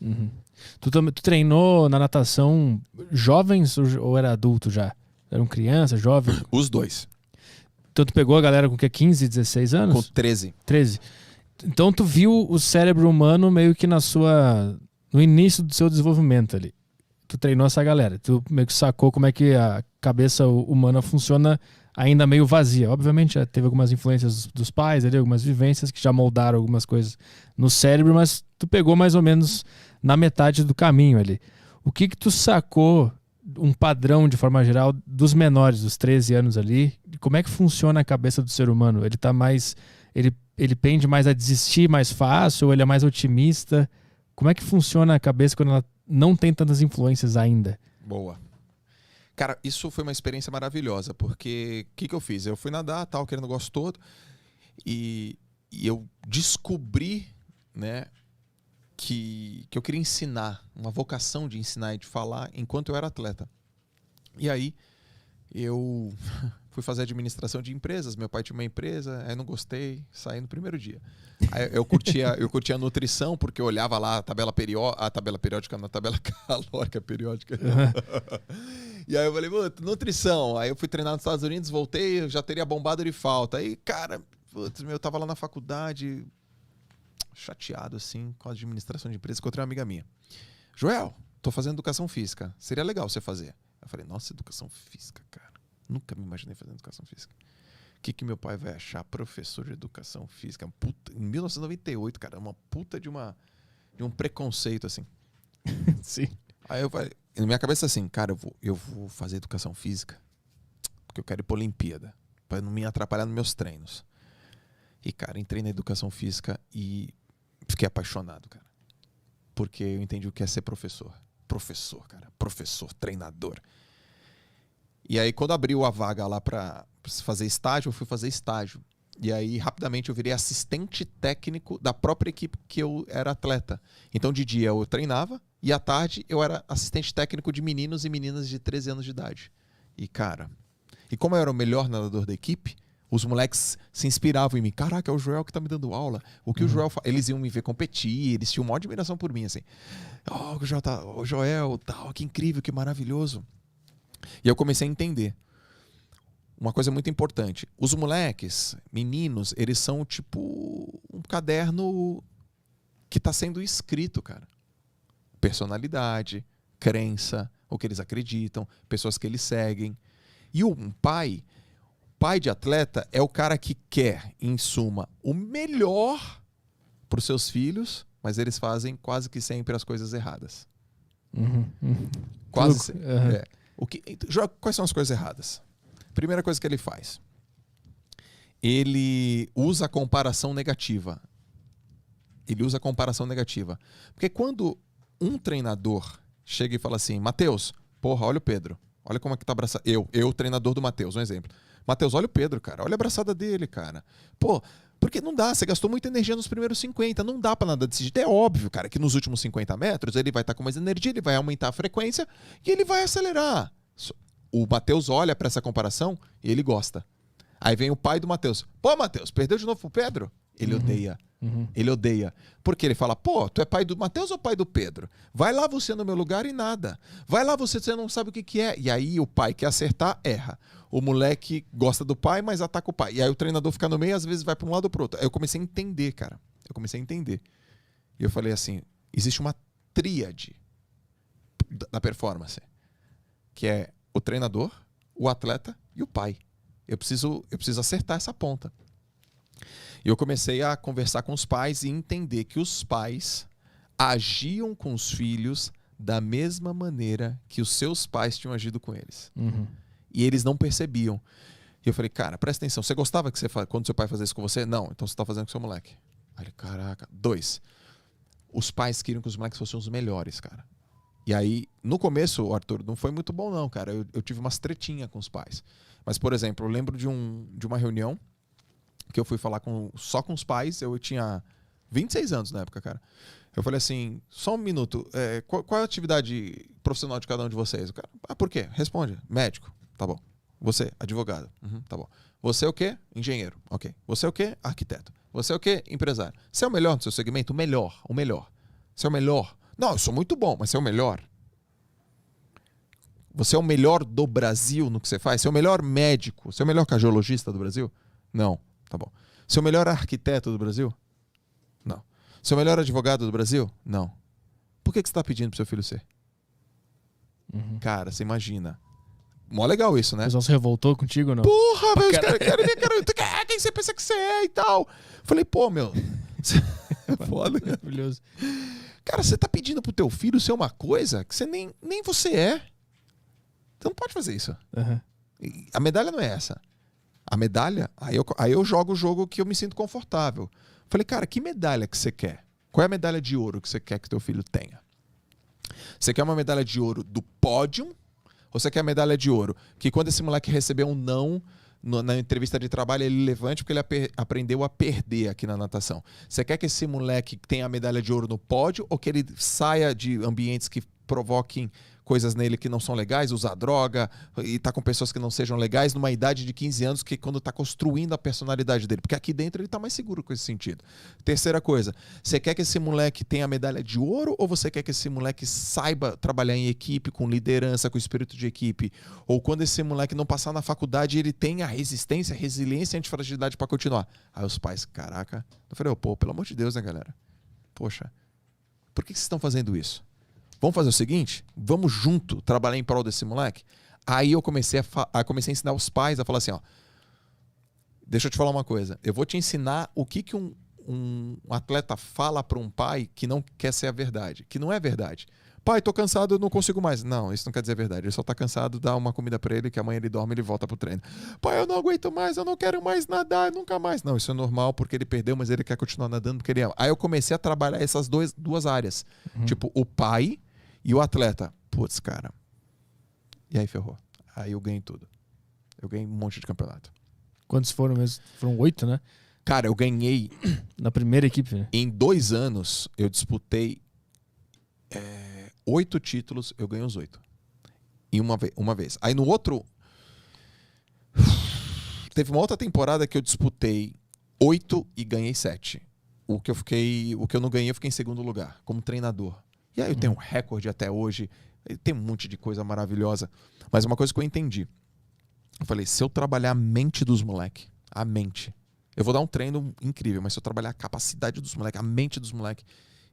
Uhum. Tu treinou na natação jovens ou era adulto já? Eram criança, jovem? Os dois. Então tu pegou a galera com o quê? 15, 16 anos? Com 13. 13. Então tu viu o cérebro humano meio que no início do seu desenvolvimento ali. Tu treinou essa galera. Tu meio que sacou como é que a cabeça humana funciona ainda meio vazia. Obviamente já teve algumas influências dos pais ali, algumas vivências que já moldaram algumas coisas no cérebro, mas tu pegou mais ou menos na metade do caminho ali. O que tu sacou, um padrão de forma geral, dos menores, dos 13 anos ali? Como é que funciona a cabeça do ser humano? Ele tá mais... Ele pende mais a desistir mais fácil ou ele é mais otimista? Como é que funciona a cabeça quando ela não tem tantas influências ainda? Boa. Cara, isso foi uma experiência maravilhosa, porque o que eu fiz? Eu fui nadar, tal, querendo o negócio todo, e eu descobri, né, que eu queria ensinar, uma vocação de ensinar e de falar enquanto eu era atleta. E aí eu fui fazer administração de empresas, meu pai tinha uma empresa, aí não gostei, saí no primeiro dia. Aí eu curtia a nutrição, porque eu olhava lá a tabela periódica, na tabela calórica periódica. E aí eu falei, nutrição. Aí eu fui treinar nos Estados Unidos, voltei, eu já teria bombado de falta. Aí, cara, eu tava lá na faculdade, chateado, assim, com a administração de empresas, encontrei uma amiga minha. Joel, tô fazendo educação física. Seria legal você fazer. Eu falei, nossa, educação física, cara. Nunca me imaginei fazendo educação física. O que meu pai vai achar professor de educação física? Puta, em 1998, cara, uma puta de um preconceito, assim. Sim. Aí eu falei, na minha cabeça assim, cara, eu vou fazer educação física porque eu quero ir pra Olimpíada, pra não me atrapalhar nos meus treinos. E, cara, entrei na educação física e fiquei apaixonado, cara. Porque eu entendi o que é ser professor. Professor, cara. Professor, treinador. E aí, quando abriu a vaga lá pra fazer estágio, eu fui fazer estágio. E aí, rapidamente, eu virei assistente técnico da própria equipe que eu era atleta. Então, de dia eu treinava e à tarde eu era assistente técnico de meninos e meninas de 13 anos de idade. E, cara, como eu era o melhor nadador da equipe, os moleques se inspiravam em mim. Caraca, é o Joel que tá me dando aula. O que o Joel faz? Eles iam me ver competir, eles tinham uma admiração por mim, assim. O Joel, tal, que incrível, que maravilhoso. E eu comecei a entender uma coisa muito importante. Os moleques, meninos, eles são tipo um caderno que está sendo escrito, cara. Personalidade, crença, o que eles acreditam, pessoas que eles seguem. E um pai de atleta é o cara que quer, em suma, o melhor para os seus filhos, mas eles fazem quase que sempre as coisas erradas. Quase sempre. É. Quais são as coisas erradas? Primeira coisa que ele faz. Ele usa a comparação negativa. Porque quando um treinador chega e fala assim, Matheus, porra, olha o Pedro. Olha como é que tá abraçado. Eu, treinador do Matheus, um exemplo. Matheus, olha o Pedro, cara. Olha a abraçada dele, cara. Pô, porque não dá. Você gastou muita energia nos primeiros 50. Não dá pra nada desse jeito. É óbvio, cara, que nos últimos 50 metros ele vai estar com mais energia, ele vai aumentar a frequência e ele vai acelerar. O Matheus olha pra essa comparação e ele gosta. Aí vem o pai do Matheus. Pô, Matheus, perdeu de novo pro Pedro? Ele odeia. Ele odeia. Porque ele fala, pô, tu é pai do Matheus ou pai do Pedro? Vai lá você no meu lugar e nada. Vai lá você não sabe o que é. E aí o pai quer acertar, erra. O moleque gosta do pai, mas ataca o pai. E aí o treinador fica no meio e às vezes vai para um lado ou pro outro. Aí eu comecei a entender, cara. E eu falei assim, existe uma tríade da performance. Que é o treinador, o atleta e o pai. Eu preciso acertar essa ponta. E eu comecei a conversar com os pais e entender que os pais agiam com os filhos da mesma maneira que os seus pais tinham agido com eles. E eles não percebiam. E eu falei, cara, presta atenção. Você gostava que quando seu pai fazia isso com você? Não, então você está fazendo com seu moleque. Aí ele, caraca. 2. Os pais queriam que os moleques fossem os melhores, cara. E aí, no começo, Arthur, não foi muito bom não, cara. Eu tive umas tretinhas com os pais. Mas, por exemplo, eu lembro de uma reunião que eu fui falar só com os pais. Eu tinha 26 anos na época, cara. Eu falei assim, só um minuto. Qual é a atividade profissional de cada um de vocês? O cara, por quê? Responde. Médico. Tá bom. Você, advogado. Tá bom. Você é o quê? Engenheiro. Ok. Você é o quê? Arquiteto. Você é o quê? Empresário. Você é o melhor no seu segmento? O melhor. Você é o melhor. Não, eu sou muito bom, mas você é o melhor. Você é o melhor do Brasil no que você faz? Você é o melhor médico? Você é o melhor cardiologista do Brasil? Não. Tá bom. Você é o melhor arquiteto do Brasil? Não. Você é o melhor advogado do Brasil? Não. Por que você está pedindo pro seu filho ser? Cara, você imagina. Mó legal isso, né? O pessoal se revoltou contigo ou não? Porra, velho, os caras querem ver, cara, quem você pensa que você é e tal. Falei, pô, meu. É foda, cara. Maravilhoso. Cara, você tá pedindo pro teu filho ser uma coisa que você nem você é. Você não pode fazer isso. Uhum. A medalha não é essa. A medalha, aí eu jogo o jogo que eu me sinto confortável. Falei, cara, que medalha que você quer? Qual é a medalha de ouro que você quer que teu filho tenha? Você quer uma medalha de ouro do pódio? Ou você quer a medalha de ouro que quando esse moleque receber um não na entrevista de trabalho, ele levante porque ele aprendeu a perder aqui na natação? Você quer que esse moleque tenha a medalha de ouro no pódio ou que ele saia de ambientes que provoquem coisas nele que não são legais, usar droga e tá com pessoas que não sejam legais numa idade de 15 anos, que quando tá construindo a personalidade dele, porque aqui dentro ele tá mais seguro com esse sentido. Terceira coisa, você quer que esse moleque tenha a medalha de ouro ou você quer que esse moleque saiba trabalhar em equipe, com liderança, com espírito de equipe? Ou quando esse moleque não passar na faculdade, ele tenha resistência, resiliência e antifragilidade para continuar? Aí os pais, caraca, eu falei, pô, pelo amor de Deus, né, galera? Poxa, por que vocês estão fazendo isso? Vamos fazer o seguinte? Vamos junto trabalhar em prol desse moleque? Aí eu comecei a ensinar os pais a falar assim, ó, deixa eu te falar uma coisa. Eu vou te ensinar o que um atleta fala para um pai que não quer ser a verdade, que não é verdade. Pai, tô cansado, eu não consigo mais. Não, isso não quer dizer a verdade. Ele só tá cansado, dá uma comida para ele, que amanhã ele dorme e ele volta pro treino. Pai, eu não aguento mais, eu não quero mais nadar, nunca mais. Não, isso é normal porque ele perdeu, mas ele quer continuar nadando porque ele ama. Aí eu comecei a trabalhar essas duas áreas. Tipo, o pai e o atleta. Putz, cara. E aí ferrou. Aí eu ganhei tudo. Eu ganhei um monte de campeonato. Quantos foram mesmo? Foram 8, né? Cara, eu ganhei... Na primeira equipe, né? Em 2 anos, eu disputei 8 títulos, eu ganhei os 8. Em uma vez. Aí no outro... Teve uma outra temporada que eu disputei 8 e ganhei 7. O que eu não ganhei, eu fiquei em segundo lugar, como treinador. E aí eu tenho um recorde até hoje. Tem um monte de coisa maravilhosa. Mas uma coisa que eu entendi. Eu falei, se eu trabalhar a mente dos moleques, a mente. Eu vou dar um treino incrível, mas se eu trabalhar a capacidade dos moleques, a mente dos moleques,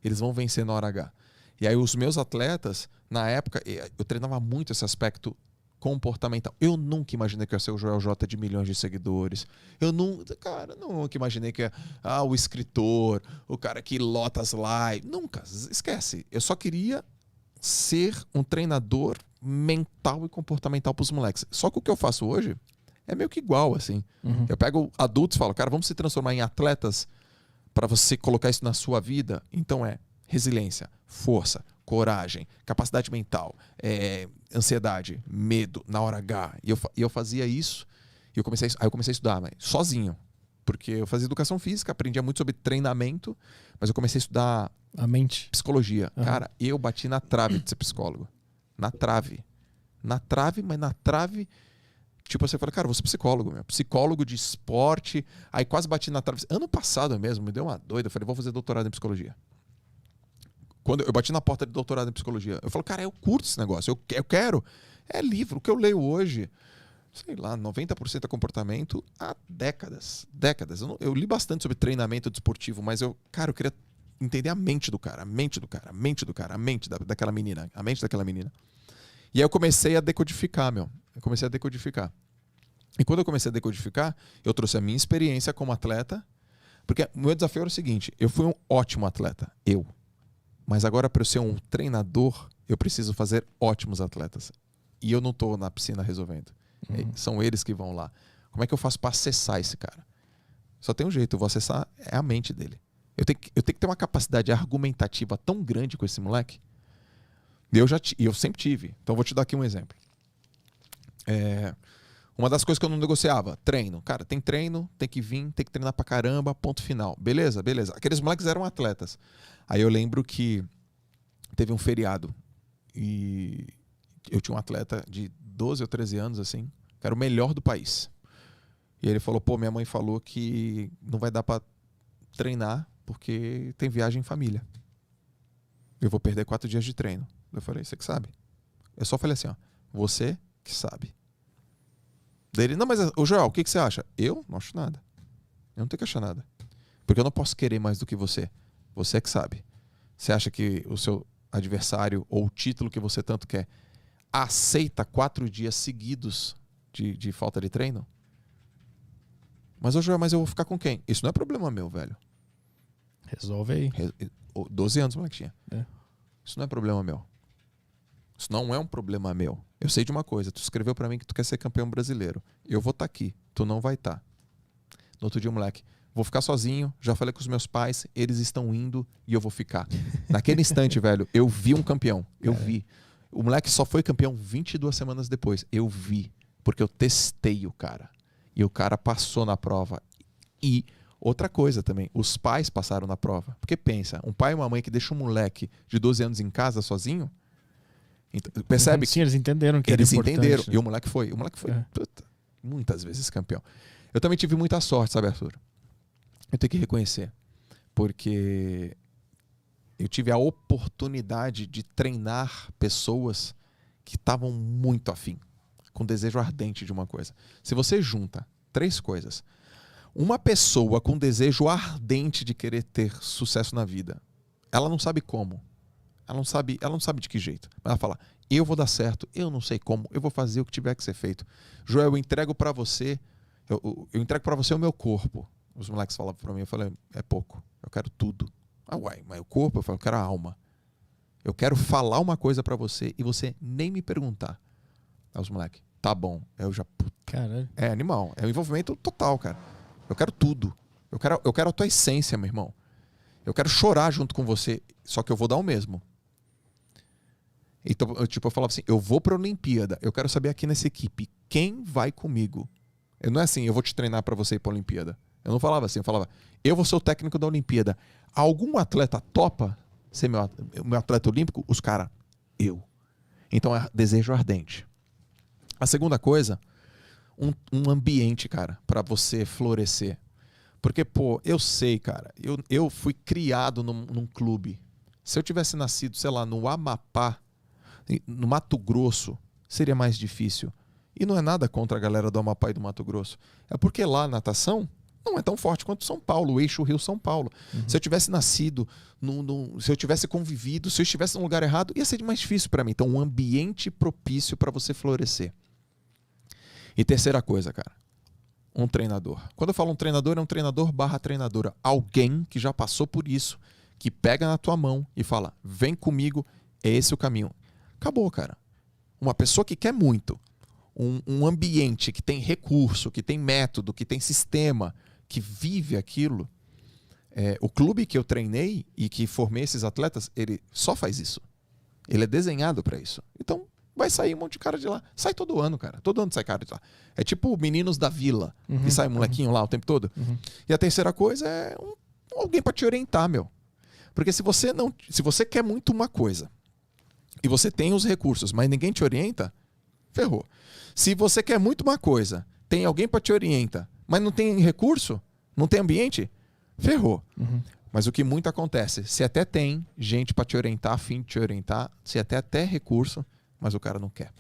eles vão vencer na hora H. E aí os meus atletas, na época, eu treinava muito esse aspecto comportamental. Eu nunca imaginei que eu ia ser o Joel J de milhões de seguidores. Eu nunca imaginei que ia o escritor, o cara que lota as lives. Nunca, esquece. Eu só queria ser um treinador mental e comportamental para os moleques. Só que o que eu faço hoje é meio que igual, assim. Eu pego adultos e falo, cara, vamos se transformar em atletas para você colocar isso na sua vida? Então resiliência, força, coragem, capacidade mental, ansiedade, medo, na hora H. E eu fazia isso, e aí eu comecei a estudar, mas sozinho. Porque eu fazia educação física, aprendia muito sobre treinamento, mas eu comecei a estudar a mente, psicologia. Cara, eu bati na trave de ser psicólogo. Na trave. Na trave, mas na trave... Tipo, você fala, cara, eu vou ser psicólogo, meu. Psicólogo de esporte. Aí quase bati na trave. Ano passado mesmo, me deu uma doida. Eu falei, vou fazer doutorado em psicologia. Quando eu bati na porta de doutorado em psicologia, eu falo, cara, eu curto esse negócio. Eu quero. É livro. O que eu leio hoje, sei lá, 90% é comportamento há décadas. Décadas. Eu li bastante sobre treinamento desportivo, mas eu queria entender a mente do cara. A mente do cara. A mente do cara. A mente daquela menina. A mente daquela menina. E aí eu comecei a decodificar, meu. Eu comecei a decodificar. E quando eu comecei a decodificar, eu trouxe a minha experiência como atleta, porque o meu desafio era o seguinte, eu fui um ótimo atleta, mas agora para eu ser um treinador, eu preciso fazer ótimos atletas. E eu não estou na piscina resolvendo. São eles que vão lá. Como é que eu faço para acessar esse cara? Só tem um jeito, eu vou acessar a mente dele. Eu tenho que ter uma capacidade argumentativa tão grande com esse moleque. E eu sempre tive. Então eu vou te dar aqui um exemplo. Uma das coisas que eu não negociava, treino. Cara, tem treino, tem que vir, tem que treinar pra caramba, ponto final. Beleza, beleza. Aqueles moleques eram atletas. Aí eu lembro que teve um feriado e eu tinha um atleta de 12 ou 13 anos, assim, que era o melhor do país. E ele falou, minha mãe falou que não vai dar pra treinar porque tem viagem em família. eu vou perder 4 dias de treino. Eu falei, você que sabe. Eu só falei assim, ó, você que sabe. Daí ele, não, mas o Joel, o que você acha? Eu não acho nada. Eu não tenho que achar nada. Porque eu não posso querer mais do que você. Você que sabe. Você acha que o seu adversário ou o título que você tanto quer aceita 4 dias seguidos de falta de treino? Mas, Joel, mas eu vou ficar com quem? Isso não é problema meu, velho. Resolve aí. 12 anos, moleque tinha. É. Isso não é problema meu. Isso não é um problema meu. Eu sei de uma coisa. Tu escreveu pra mim que tu quer ser campeão brasileiro. Eu vou estar aqui. Tu não vai estar. No outro dia, moleque, vou ficar sozinho. Já falei com os meus pais. Eles estão indo e eu vou ficar. Naquele instante, velho, eu vi um campeão. Eu vi. O moleque só foi campeão 22 semanas depois. Eu vi. Porque eu testei o cara. E o cara passou na prova. E outra coisa também, os pais passaram na prova. Porque pensa, um pai e uma mãe que deixa um moleque de 12 anos em casa sozinho, então, percebe? Sim, eles entenderam que eles era importante. entenderam. Né? E o moleque foi, puta, muitas vezes campeão. Eu também tive muita sorte, sabe, Arthur? Eu tenho que reconhecer. Porque eu tive a oportunidade de treinar pessoas que estavam muito afim, com desejo ardente de uma coisa. Se você junta 3 coisas, uma pessoa com desejo ardente de querer ter sucesso na vida, ela não sabe como, ela não sabe de que jeito, mas ela fala, eu vou dar certo, eu não sei como, eu vou fazer o que tiver que ser feito. Joel, eu entrego pra você, eu entrego pra você o meu corpo. Os moleques falavam pra mim, eu falei, é pouco, eu quero tudo. Ah, uai, mas o corpo, eu falo, eu quero a alma. Eu quero falar uma coisa pra você e você nem me perguntar. Aí os moleques, tá bom. Aí eu já, puta. Caralho. É animal. É um envolvimento total, cara. Eu quero tudo. Eu quero a tua essência, meu irmão. Eu quero chorar junto com você, só que eu vou dar o mesmo. Então, eu falava assim, eu vou pra Olimpíada. Eu quero saber aqui nessa equipe, quem vai comigo? Não é assim, eu vou te treinar pra você ir pra Olimpíada. Eu não falava assim, eu falava, eu vou ser o técnico da Olimpíada. Algum atleta topa ser meu atleta olímpico? Os caras, eu. Então é desejo ardente. A segunda coisa, um ambiente, cara, pra você florescer. Porque, pô, eu sei, cara, eu fui criado num clube. Se eu tivesse nascido, sei lá, no Amapá, no Mato Grosso, seria mais difícil. E não é nada contra a galera do Amapá e do Mato Grosso. É porque lá a natação não é tão forte quanto São Paulo, o eixo Rio-São Paulo. Uhum. Se eu tivesse nascido, se eu tivesse convivido, se eu estivesse no lugar errado, ia ser mais difícil para mim. Então, um ambiente propício para você florescer. E terceira coisa, cara, um treinador. Quando eu falo um treinador, é um treinador/treinadora. Alguém que já passou por isso, que pega na tua mão e fala, vem comigo, é esse o caminho. Acabou, cara. Uma pessoa que quer muito, um ambiente que tem recurso, que tem método, que tem sistema, que vive aquilo. O clube que eu treinei e que formei esses atletas, ele só faz isso. Ele é desenhado para isso. Então, vai sair um monte de cara de lá. Sai todo ano, cara. Todo ano sai cara de lá. É tipo Meninos da Vila, que sai molequinho lá o tempo todo. E a terceira coisa é alguém para te orientar, meu. Porque se você quer muito uma coisa e você tem os recursos, mas ninguém te orienta, ferrou. Se você quer muito uma coisa, tem alguém para te orientar, mas não tem recurso, não tem ambiente, ferrou. Mas o que muito acontece, se até tem gente para te orientar, a fim de te orientar, se até recurso, mas o cara não quer.